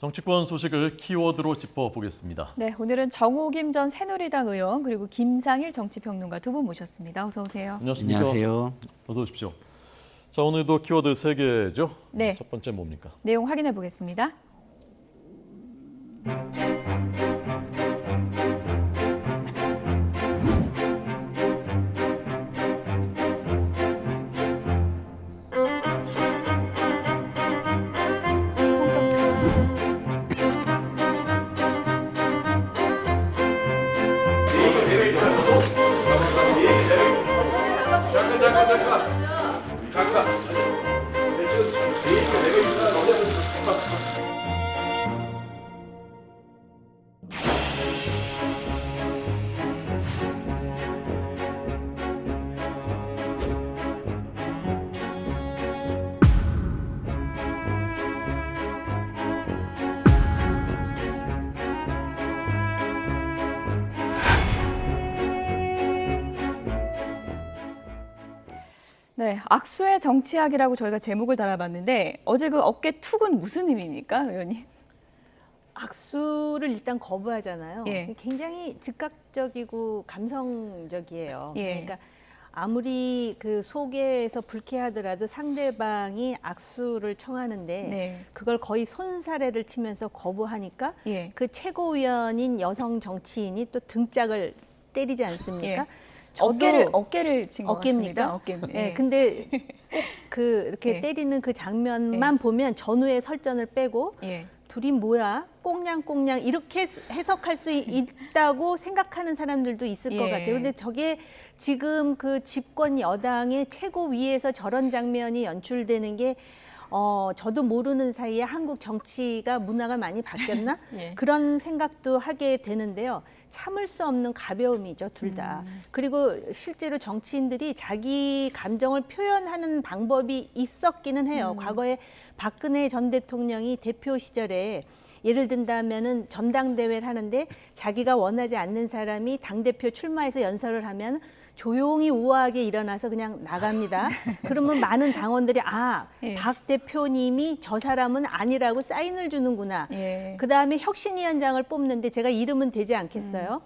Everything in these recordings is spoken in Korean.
정치권 소식을 키워드로 짚어보겠습니다. 네, 오늘은 정호김 전 새누리당 의원 그리고 김상일 정치평론가 두 분 모셨습니다. 어서 오세요. 안녕하십니까? 안녕하세요. 어서 오십시오. 자, 오늘도 키워드 3개죠? 네. 첫 번째 뭡니까? 내용 확인해 보겠습니다. 네, 악수의 정치학이라고 저희가 제목을 달아봤는데 어제 그 어깨 툭은 무슨 의미입니까, 의원님? 악수를 일단 거부하잖아요. 예. 굉장히 즉각적이고 감성적이에요. 예. 그러니까 아무리 그 속에서 불쾌하더라도 상대방이 악수를 청하는데 네. 그걸 거의 손사래를 치면서 거부하니까 예. 그 최고위원인 여성 정치인이 또 등짝을 때리지 않습니까? 예. 저도 어깨를 친 것 같습니다. 어깨입니까? 어깨. 네, 근데 꼭 그 이렇게 예. 때리는 그 장면만 보면 전후의 설전을 빼고 예. 둘이 뭐야? 꽁냥꽁냥 이렇게 해석할 수 있다고 생각하는 사람들도 있을 것 예. 같아요. 근데 저게 지금 그 집권 여당의 최고위에서 저런 장면이 연출되는 게 저도 모르는 사이에 한국 정치가 문화가 많이 바뀌었나? 예. 그런 생각도 하게 되는데요. 참을 수 없는 가벼움이죠, 둘 다. 그리고 실제로 정치인들이 자기 감정을 표현하는 방법이 있었기는 해요. 과거에 박근혜 전 대통령이 대표 시절에 예를 든다면은 전당대회를 하는데 자기가 원하지 않는 사람이 당대표 출마해서 연설을 하면 조용히 우아하게 일어나서 그냥 나갑니다. 그러면 많은 당원들이 예. 박 대표님이 저 사람은 아니라고 사인을 주는구나. 예. 그다음에 혁신위원장을 뽑는데 제가 이름은 되지 않겠어요.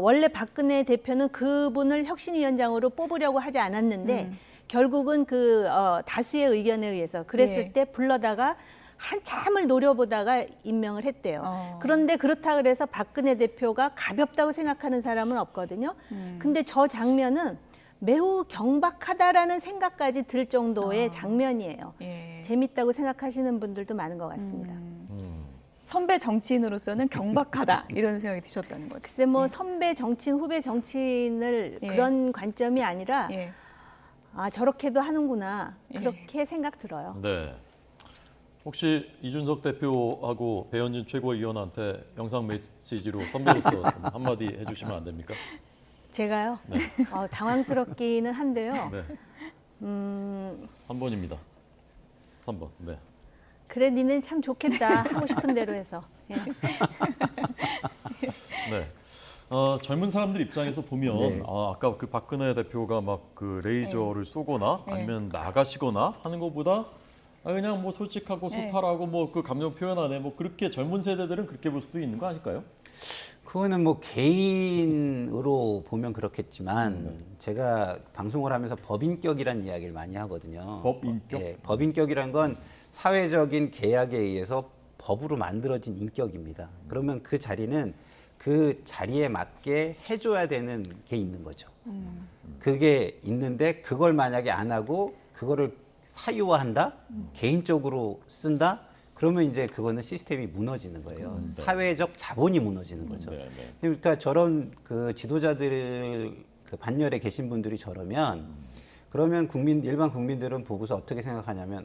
원래 박근혜 대표는 그분을 혁신위원장으로 뽑으려고 하지 않았는데 결국은 그 다수의 의견에 의해서 그랬을 예. 때 불러다가 한참을 노려보다가 임명을 했대요. 그런데 그렇다 그래서 박근혜 대표가 가볍다고 생각하는 사람은 없거든요. 근데 저 장면은 매우 경박하다라는 생각까지 들 정도의 장면이에요. 예. 재밌다고 생각하시는 분들도 많은 것 같습니다. 선배 정치인으로서는 경박하다 이런 생각이 드셨다는 거죠. 글쎄 뭐 선배 정치인, 후배 정치인을 예. 그런 관점이 아니라 예. 저렇게도 하는구나 예. 그렇게 생각 들어요. 네. 혹시 이준석 대표하고 배현진 최고위원한테 영상 메시지로 선배로서 좀 한마디 해주시면 안 됩니까? 제가요? 네. 당황스럽기는 한데요. 네. 3번입니다. 3번. 네. 그래 니는 참 좋겠다 하고 싶은 대로 해서. 예. 네. 젊은 사람들 입장에서 보면 네. 아까 그 박근혜 대표가 막 그 레이저를 쏘거나 네. 아니면 나가시거나 하는 것보다 그냥 뭐 솔직하고 네. 소탈하고 뭐 그 감정 표현하네 뭐 그렇게 젊은 세대들은 그렇게 볼 수도 있는 거 아닐까요? 그거는 뭐 개인으로 보면 그렇겠지만 제가 방송을 하면서 법인격이라는 이야기를 많이 하거든요. 법인격? 네, 법인격이란 건 사회적인 계약에 의해서 법으로 만들어진 인격입니다. 그러면 그 자리는 그 자리에 맞게 해줘야 되는 게 있는 거죠. 그게 있는데 그걸 만약에 안 하고 그거를 사유화한다? 개인적으로 쓴다? 그러면 이제 그거는 시스템이 무너지는 거예요. 사회적 자본이 무너지는 거죠. 네, 네. 그러니까 저런 그 지도자들 그 반열에 계신 분들이 저러면 그러면 일반 국민들은 보고서 어떻게 생각하냐면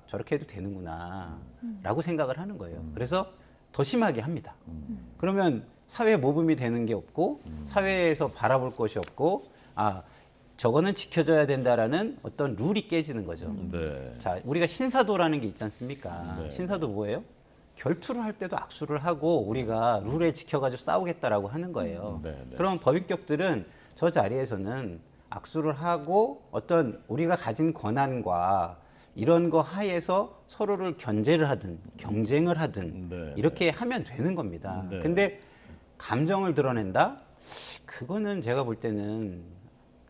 저렇게 해도 되는구나라고 생각을 하는 거예요. 그래서 더 심하게 합니다. 그러면 사회 모범이 되는 게 없고 사회에서 바라볼 것이 없고 저거는 지켜져야 된다라는 어떤 룰이 깨지는 거죠. 네. 자, 우리가 신사도라는 게 있지 않습니까? 네. 신사도 뭐예요? 결투를 할 때도 악수를 하고 우리가 룰에 지켜가지고 싸우겠다라고 하는 거예요. 네, 네. 그럼 법인격들은 저 자리에서는 악수를 하고 어떤 우리가 가진 권한과 이런 거 하에서 서로를 견제를 하든 경쟁을 하든 네, 이렇게 하면 되는 겁니다. 네. 근데 감정을 드러낸다? 그거는 제가 볼 때는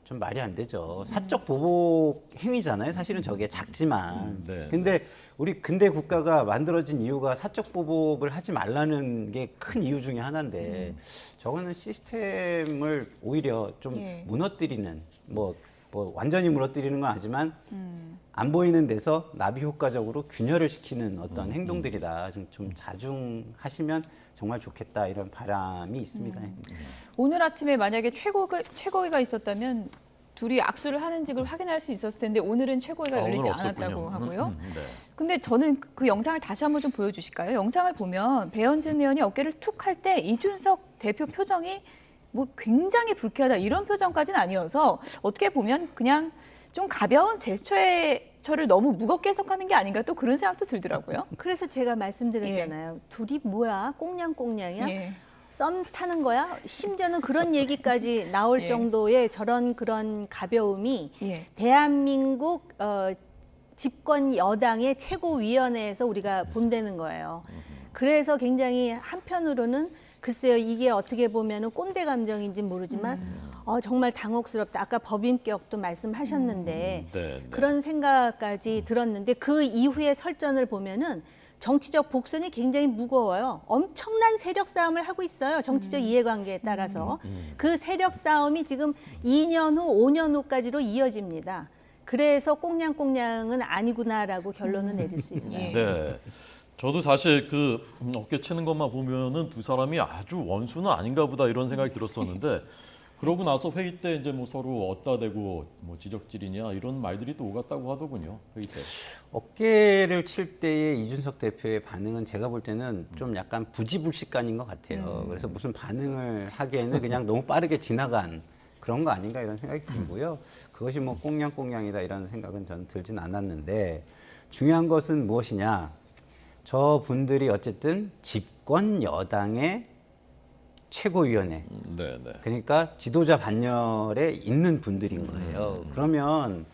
좀 말이 안 되죠. 사적 보복 행위잖아요. 사실은 저게 작지만. 네. 근데 우리 근대 국가가 만들어진 이유가 사적 보복을 하지 말라는 게 큰 이유 중에 하나인데 저거는 시스템을 오히려 좀 예. 무너뜨리는 뭐 완전히 무너뜨리는 건 아니지만 안 보이는 데서 나비 효과적으로 균열을 시키는 어떤 행동들이다. 좀 자중하시면 정말 좋겠다 이런 바람이 있습니다. 오늘 아침에 만약에 최고위가 있었다면 둘이 악수를 하는지 를 확인할 수 있었을 텐데 오늘은 최고위가 열리지 오늘 않았다고 없었군요. 하고요. 네. 근데 저는 그 영상을 다시 한번 좀 보여주실까요? 영상을 보면 배현진 의원이 어깨를 툭 할 때 이준석 대표 표정이 뭐 굉장히 불쾌하다 이런 표정까지는 아니어서 어떻게 보면 그냥 좀 가벼운 제스처를 너무 무겁게 해석하는 게 아닌가 또 그런 생각도 들더라고요. 그래서 제가 말씀드렸잖아요. 둘이 뭐야? 꽁냥꽁냥이야? 예. 썸 타는 거야? 심지어는 그런 얘기까지 나올 예. 정도의 그런 가벼움이 예. 대한민국 집권 여당의 최고위원회에서 우리가 본다는 거예요. 그래서 굉장히 한편으로는 글쎄요, 이게 어떻게 보면은 꼰대 감정인지 모르지만 정말 당혹스럽다. 아까 법인격도 말씀하셨는데 네. 그런 생각까지 들었는데 그 이후에 설전을 보면은 정치적 복선이 굉장히 무거워요. 엄청난 세력 싸움을 하고 있어요. 정치적 이해관계에 따라서. 그 세력 싸움이 지금 2년 후, 5년 후까지로 이어집니다. 그래서 꽁냥꽁냥은 아니구나라고 결론을 내릴 수 있어요. 예. 네. 저도 사실 그 어깨 치는 것만 보면은 두 사람이 아주 원수는 아닌가 보다 이런 생각이 들었었는데 그러고 나서 회의 때 이제 뭐 서로 어디다 대고 뭐 지적질이냐 이런 말들이 또 오갔다고 하더군요. 회의 때. 어깨를 칠 때의 이준석 대표의 반응은 제가 볼 때는 좀 약간 부지불식간인 것 같아요. 그래서 무슨 반응을 하기에는 그냥 너무 빠르게 지나간 그런 거 아닌가 이런 생각이 들고요. 그것이 뭐 꽁냥꽁냥이다 이런 생각은 저는 들진 않았는데 중요한 것은 무엇이냐. 저 분들이 어쨌든 집권 여당의 최고위원회. 네, 네. 그러니까 지도자 반열에 있는 분들인 거예요. 그러면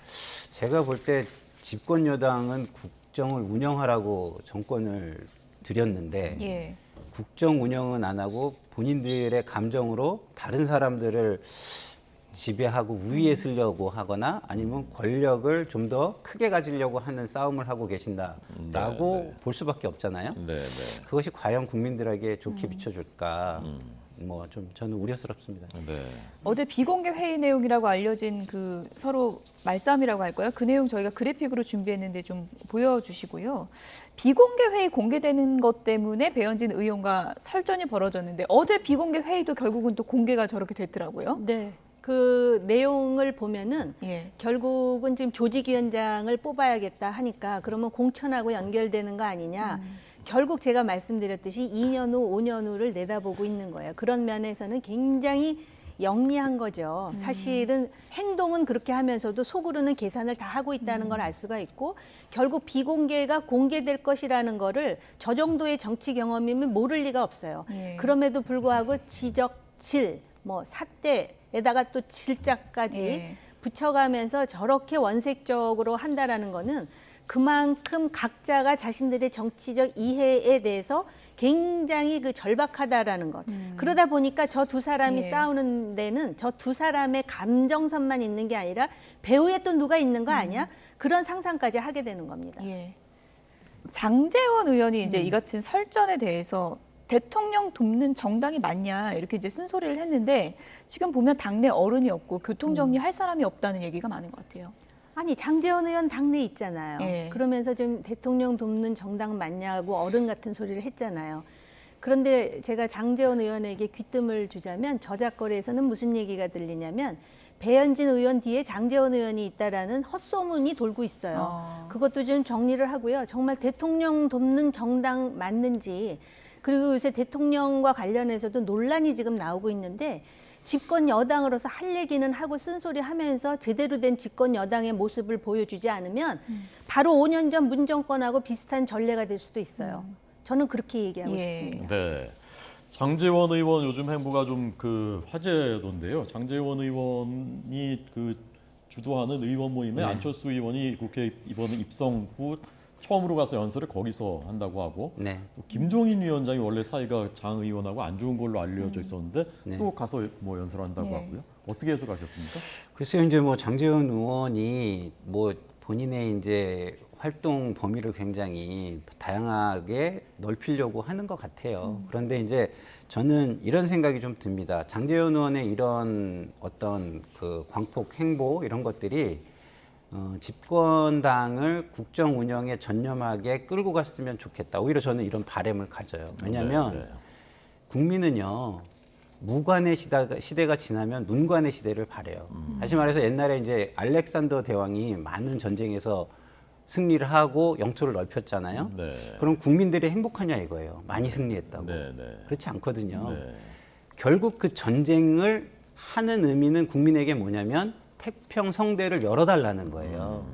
제가 볼 때 집권 여당은 국정을 운영하라고 정권을 드렸는데 예. 국정 운영은 안 하고 본인들의 감정으로 다른 사람들을 지배하고 우위에 쓰려고 하거나 아니면 권력을 좀 더 크게 가지려고 하는 싸움을 하고 계신다라고 네. 볼 수밖에 없잖아요. 네, 네. 그것이 과연 국민들에게 좋게 비춰줄까? 뭐 좀 저는 우려스럽습니다. 네. 어제 비공개 회의 내용이라고 알려진 그 서로 말싸움이라고 할까요? 그 내용 저희가 그래픽으로 준비했는데 좀 보여주시고요. 비공개 회의 공개되는 것 때문에 배현진 의원과 설전이 벌어졌는데 어제 비공개 회의도 결국은 또 공개가 저렇게 됐더라고요. 네. 그 내용을 보면은 예. 결국은 지금 조직위원장을 뽑아야겠다 하니까 그러면 공천하고 연결되는 거 아니냐. 결국 제가 말씀드렸듯이 2년 후, 5년 후를 내다보고 있는 거예요. 그런 면에서는 굉장히 영리한 거죠. 사실은 행동은 그렇게 하면서도 속으로는 계산을 다 하고 있다는 걸 알 수가 있고 결국 비공개가 공개될 것이라는 거를 저 정도의 정치 경험이면 모를 리가 없어요. 예. 그럼에도 불구하고 지적질, 뭐 삿대에다가 또 질자까지 예. 붙여가면서 저렇게 원색적으로 한다라는 거는 그만큼 각자가 자신들의 정치적 이해에 대해서 굉장히 그 절박하다라는 것. 그러다 보니까 저 두 사람이 예. 싸우는 데는 저 두 사람의 감정선만 있는 게 아니라 배후에 또 누가 있는 거 아니야? 그런 상상까지 하게 되는 겁니다. 예. 장제원 의원이 이제 이 같은 설전에 대해서 대통령 돕는 정당이 맞냐 이렇게 이제 쓴소리를 했는데 지금 보면 당내 어른이 없고 교통 정리할 사람이 없다는 얘기가 많은 것 같아요. 아니 장제원 의원 당내 있잖아요. 예. 그러면서 지금 대통령 돕는 정당 맞냐고 어른 같은 소리를 했잖아요. 그런데 제가 장제원 의원에게 귀뜸을 주자면 저작거리에서는 무슨 얘기가 들리냐면 배현진 의원 뒤에 장제원 의원이 있다라는 헛소문이 돌고 있어요. 그것도 좀 정리를 하고요. 정말 대통령 돕는 정당 맞는지 그리고 요새 대통령과 관련해서도 논란이 지금 나오고 있는데 집권 여당으로서 할 얘기는 하고 쓴소리 하면서 제대로 된 집권 여당의 모습을 보여주지 않으면 바로 5년 전 문정권하고 비슷한 전례가 될 수도 있어요. 저는 그렇게 얘기하고 예. 싶습니다. 네. 장제원 의원 요즘 행보가 좀 그 화제던데요. 장제원 의원이 그 주도하는 의원 모임에 네. 안철수 의원이 국회 이번 입성 후 처음으로 가서 연설을 거기서 한다고 하고 네. 또 김종인 위원장이 원래 사이가 장 의원하고 안 좋은 걸로 알려져 있었는데 네. 또 가서 뭐 연설한다고 예. 하고요. 어떻게 해석하셨습니까? 글쎄요, 이제 뭐 장제원 의원이 뭐 본인의 이제 활동 범위를 굉장히 다양하게 넓히려고 하는 것 같아요. 그런데 이제 저는 이런 생각이 좀 듭니다. 장제원 의원의 이런 어떤 그 광폭 행보 이런 것들이 집권당을 국정 운영에 전념하게 끌고 갔으면 좋겠다. 오히려 저는 이런 바람을 가져요. 왜냐하면 네, 네. 국민은요, 무관의 시대가 지나면 문관의 시대를 바래요. 다시 말해서 옛날에 이제 알렉산더 대왕이 많은 전쟁에서 승리를 하고 영토를 넓혔잖아요. 네. 그럼 국민들이 행복하냐 이거예요. 많이 승리했다고. 네, 네. 그렇지 않거든요. 네. 결국 그 전쟁을 하는 의미는 국민에게 뭐냐면 태평성대를 열어달라는 거예요.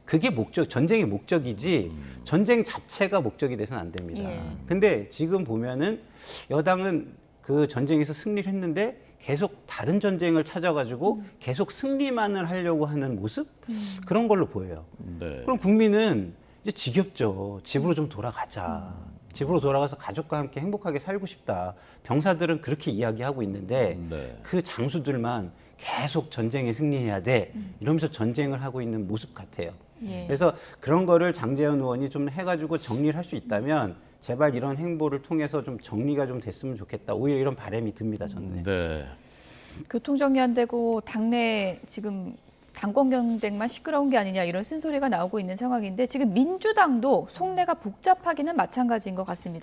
그게 전쟁의 목적이지 전쟁 자체가 목적이 돼서는 안 됩니다. 예. 근데 지금 보면은 여당은 그 전쟁에서 승리를 했는데 계속 다른 전쟁을 찾아가지고 계속 승리만을 하려고 하는 모습? 그런 걸로 보여요. 네. 그럼 국민은 이제 지겹죠. 집으로 좀 돌아가자. 집으로 돌아가서 가족과 함께 행복하게 살고 싶다. 병사들은 그렇게 이야기하고 있는데 네. 그 장수들만 계속 전쟁에 승리해야 돼. 이러면서 전쟁을 하고 있는 모습 같아요. 예. 그래서 그런 거를 장제원 의원이 좀 해가지고 정리를 할 수 있다면 제발 이런 행보를 통해서 좀 정리가 좀 됐으면 좋겠다. 오히려 이런 바람이 듭니다, 저는. 네. 교통 정리 안 되고 당내 지금 당권 경쟁만 시끄러운 게 아니냐 이런 쓴소리가 나오고 있는 상황인데 지금 민주당도 속내가 복잡하기는 마찬가지인 것 같습니다.